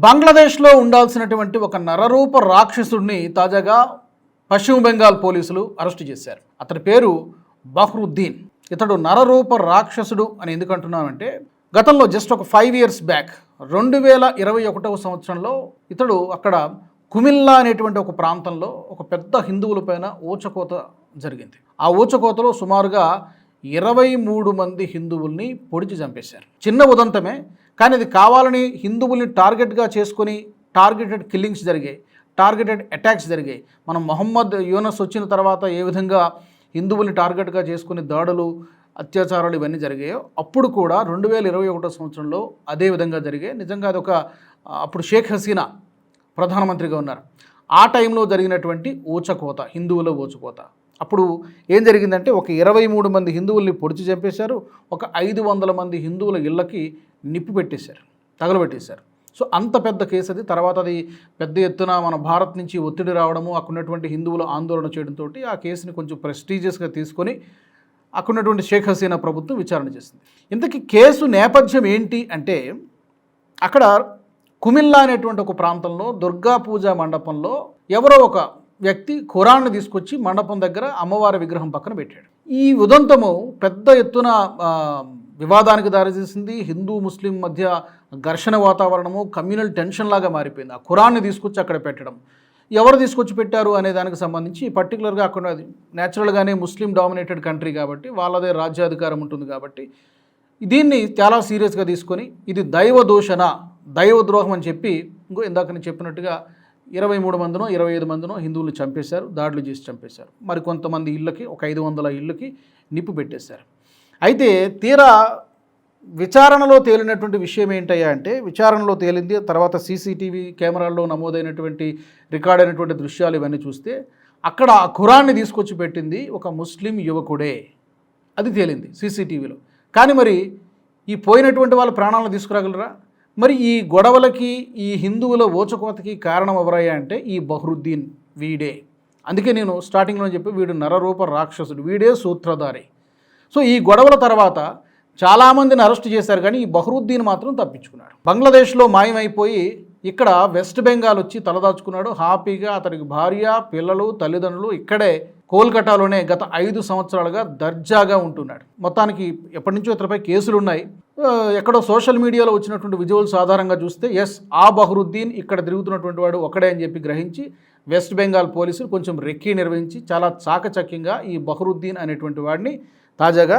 బంగ్లాదేశ్లో ఉండాల్సినటువంటి ఒక నరరూప రాక్షసుడిని తాజాగా పశ్చిమ బెంగాల్ పోలీసులు అరెస్టు చేశారు. అతని పేరు బహ్రుద్దీన్. ఇతడు నరరూప రాక్షసుడు అని ఎందుకు అంటున్నానంటే, గతంలో జస్ట్ ఒక 5 years బ్యాక్ 2021వ సంవత్సరంలో ఇతడు అక్కడ కుమిల్లా అనేటువంటి ఒక ప్రాంతంలో ఒక పెద్ద హిందువులపైన ఊచకోత జరిగింది. ఆ ఊచకోతలో సుమారుగా 23 మంది హిందువుల్ని పొడిచి చంపేశారు. చిన్న ఉదంతమే, కానీ అది కావాలని హిందువుల్ని టార్గెట్గా చేసుకొని టార్గెటెడ్ కిల్లింగ్స్ జరిగాయి, టార్గెటెడ్ అటాక్స్ జరిగాయి. మనం మొహమ్మద్ యూనస్ వచ్చిన తర్వాత ఏ విధంగా హిందువుల్ని టార్గెట్గా చేసుకుని దాడులు, అత్యాచారాలు ఇవన్నీ జరిగాయో అప్పుడు కూడా 2021 సంవత్సరంలో అదే విధంగా జరిగాయి. నిజంగా అదొక అప్పుడు షేక్ హసీనా ప్రధానమంత్రిగా ఉన్నారు. ఆ టైంలో జరిగినటువంటి ఊచకోత, హిందువుల ఊచకోత. అప్పుడు ఏం జరిగిందంటే, ఒక 23 మంది హిందువుల్ని పొడిచి చంపేశారు. ఒక 500 మంది హిందువుల ఇళ్ళకి నిప్పు పెట్టేశారు, తగలబెట్టేశారు. సో అంత పెద్ద కేసు అది. తర్వాత అది పెద్ద ఎత్తున మన భారత్ నుంచి ఒత్తిడి రావడము, అక్కడున్నటువంటి హిందువులు ఆందోళన చేయడంతో ఆ కేసుని కొంచెం ప్రెస్టీజియస్గా తీసుకొని అక్కడున్నటువంటి షేక్ హసీనా ప్రభుత్వం విచారణ చేసింది. ఇంతకీ కేసు నేపథ్యం ఏంటి అంటే, అక్కడ కుమిల్లా అనేటువంటి ఒక ప్రాంతంలో దుర్గా పూజా మండపంలో ఎవరో ఒక వ్యక్తి ఖురాన్ని తీసుకొచ్చి మండపం దగ్గర అమ్మవారి విగ్రహం పక్కన పెట్టాడు. ఈ ఉదంతము పెద్ద ఎత్తున వివాదానికి దారితీసింది. హిందూ ముస్లిం మధ్య ఘర్షణ వాతావరణము, కమ్యూనల్ టెన్షన్ లాగా మారిపోయింది. ఆ ఖురాన్ని తీసుకొచ్చి అక్కడ పెట్టడం, ఎవరు తీసుకొచ్చి పెట్టారు అనే దానికి సంబంధించి పర్టికులర్గా అక్కడ న్యాచురల్గానే ముస్లిం డామినేటెడ్ కంట్రీ కాబట్టి వాళ్ళదే రాజ్యాధికారం ఉంటుంది కాబట్టి దీన్ని చాలా సీరియస్గా తీసుకొని ఇది దైవ దూషణ, దైవద్రోహం అని చెప్పి ఇందాక నేను చెప్పినట్టుగా 23 మందినో 25 మందినో హిందువులు చంపేశారు, దాడులు చేసి చంపేశారు. మరి కొంతమంది ఇళ్ళకి, ఒక 500 ఇళ్ళకి నిప్పు పెట్టేశారు. అయితే తీరా విచారణలో తేలినటువంటి విషయం ఏంటయ్యా అంటే, విచారణలో తేలింది తర్వాత సీసీటీవీ కెమెరాల్లో నమోదైనటువంటి రికార్డ్ అయినటువంటి దృశ్యాలు ఇవన్నీ చూస్తే అక్కడ ఆ ఖురాన్ని తీసుకొచ్చి పెట్టింది ఒక ముస్లిం యువకుడే, అది తేలింది సీసీటీవీలో. కానీ మరి ఈ పోయినటువంటి వాళ్ళ ప్రాణాలను తీసుకురాగలరా? మరి ఈ గొడవలకి, ఈ హిందువుల ఓచకోతకి కారణం ఎవరయ్యా అంటే ఈ బహ్రుద్దీన్ వీడే. అందుకే నేను స్టార్టింగ్లో చెప్పి వీడు నరరూప రాక్షసుడు, వీడే సూత్రధారి. సో ఈ గొడవల తర్వాత చాలామందిని అరెస్ట్ చేశారు, కానీ ఈ బహ్రుద్దీన్ మాత్రం తప్పించుకున్నాడు. బంగ్లాదేశ్లో మాయమైపోయి ఇక్కడ వెస్ట్ బెంగాల్ వచ్చి తలదాచుకున్నాడు. హ్యాపీగా అతనికి భార్య, పిల్లలు, తల్లిదండ్రులు ఇక్కడే కోల్కతాలోనే గత 5 సంవత్సరాలుగా దర్జాగా ఉంటున్నాడు. మొత్తానికి ఎప్పటి నుంచో ఇతనిపై కేసులు ఉన్నాయి. ఎక్కడో సోషల్ మీడియాలో వచ్చినటువంటి విజువల్స్ ఆధారంగా చూస్తే ఎస్, ఆ బహ్రుద్దీన్ ఇక్కడ తిరుగుతున్నటువంటి వాడు ఒకడే అని చెప్పి గ్రహించి వెస్ట్ బెంగాల్ పోలీసులు కొంచెం రెక్కీ నిర్వహించి చాలా చాకచక్యంగా ఈ బహ్రుద్దీన్ అనేటువంటి వాడిని తాజాగా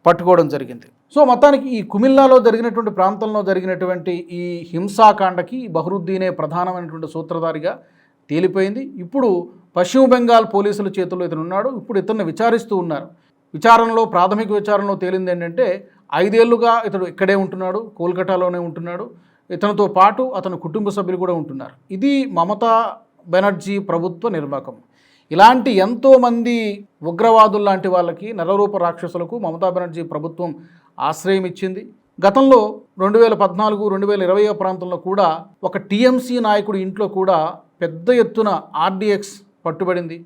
పట్టుకోవడం జరిగింది. సో మొత్తానికి ఈ కుమిల్లాలో జరిగినటువంటి ప్రాంతంలో జరిగినటువంటి ఈ హింసాకాండకి బహ్రుద్దీనే ప్రధానమైనటువంటి సూత్రధారిగా తేలిపోయింది. ఇప్పుడు పశ్చిమ బెంగాల్ పోలీసుల చేతుల్లో ఇతను ఉన్నాడు. ఇప్పుడు ఇతన్ని విచారిస్తూ ఉన్నారు. విచారణలో, ప్రాథమిక విచారణలో తేలింది ఏంటంటే 5 ఏళ్లుగా ఇతడు ఇక్కడే ఉంటున్నాడు, కోల్కతాలోనే ఉంటున్నాడు. ఇతనితో పాటు అతని కుటుంబ సభ్యులు కూడా ఉంటున్నారు. ఇది మమతా బెనర్జీ ప్రభుత్వ నిర్వాకం. ఇలాంటి ఎంతోమంది ఉగ్రవాదులు లాంటి వాళ్ళకి, నరరూప రాక్షసులకు మమతా బెనర్జీ ప్రభుత్వం ఆశ్రయం ఇచ్చింది. గతంలో 2014, 2020 ప్రాంతంలో కూడా ఒక టీఎంసీ నాయకుడి ఇంట్లో కూడా పెద్ద ఎత్తున ఆర్డీఎక్స్ పట్టుబడింది.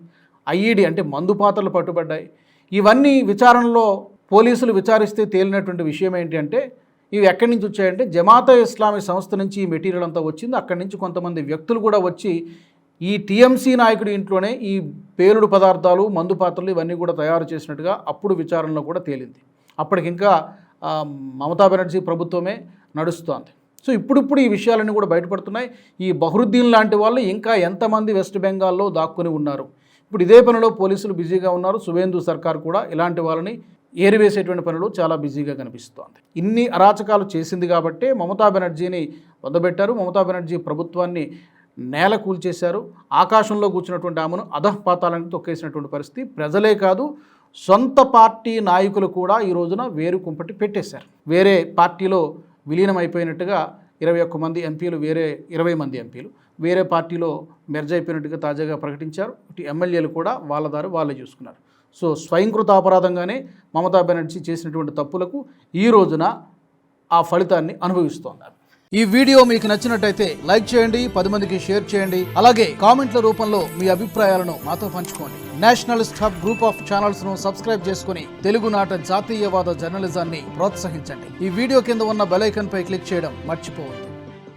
ఐఈడి అంటే మందు పాత్రలు పట్టుబడ్డాయి. ఇవన్నీ విచారణలో పోలీసులు విచారిస్తే తేలినటువంటి విషయం ఏంటి అంటే, ఇవి ఎక్కడి నుంచి వచ్చాయంటే జమాతే ఇస్లామీ సంస్థ నుంచి ఈ మెటీరియల్ అంతా వచ్చింది. అక్కడి నుంచి కొంతమంది వ్యక్తులు కూడా వచ్చి ఈ టీఎంసీ నాయకుడి ఇంట్లోనే ఈ పేలుడు పదార్థాలు, మందు పాత్రలు ఇవన్నీ కూడా తయారు చేసినట్టుగా అప్పుడు విచారణలో కూడా తేలింది. అప్పటికింకా మమతా బెనర్జీ ప్రభుత్వమే నడుస్తోంది. సో ఇప్పుడిప్పుడు ఈ విషయాలన్నీ కూడా బయటపడుతున్నాయి. ఈ బహ్రుద్దీన్ లాంటి వాళ్ళు ఇంకా ఎంతమంది వెస్ట్ బెంగాల్లో దాక్కుని ఉన్నారు? ఇప్పుడు ఇదే పనిలో పోలీసులు బిజీగా ఉన్నారు. సువేందు సర్కార్ కూడా ఇలాంటి వాళ్ళని ఏరివేసేటువంటి పనులు చాలా బిజీగా కనిపిస్తోంది. ఇన్ని అరాచకాలు చేసింది కాబట్టే మమతా బెనర్జీని వద్దబెట్టారు. మమతా బెనర్జీ ప్రభుత్వాన్ని నేల కూల్చేశారు. ఆకాశంలో కూర్చున్నటువంటి ఆమెను అధఃపాతాలను తొక్కేసినటువంటి పరిస్థితి. ప్రజలే కాదు, సొంత పార్టీ నాయకులు కూడా ఈ రోజున వేరు కుంపటి పెట్టేశారు. వేరే పార్టీలో విలీనం అయిపోయినట్టుగా 21 మంది ఎంపీలు, వేరే 20 మంది ఎంపీలు వేరే పార్టీలో మెర్జ్ అయిపోయినట్టుగా తాజాగా ప్రకటించారు. ఇటు ఎమ్మెల్యేలు కూడా వాళ్ళ దారి వాళ్ళే చూసుకున్నారు. సో స్వయంకృత అపరాధంగానే మమతా బెనర్జీ చేసినటువంటి తప్పులకు ఈ రోజున ఆ ఫలితాన్ని అనుభవిస్తోంది. ఈ వీడియో మీకు నచ్చినట్టయితే లైక్ చేయండి, 10 మందికి షేర్ చేయండి. అలాగే కామెంట్ల రూపంలో మీ అభిప్రాయాలను మాతో పంచుకోండి. Nationalist hub group of channels ను సబ్స్క్రైబ్ చేసుకుని తెలుగునాట జాతీయవాద జర్నలిజాన్ని ప్రోత్సహించండి. ఈ వీడియో కింద ఉన్న బెల్ ఐకాన్ పై క్లిక్ చేయడం మర్చిపోవద్దు.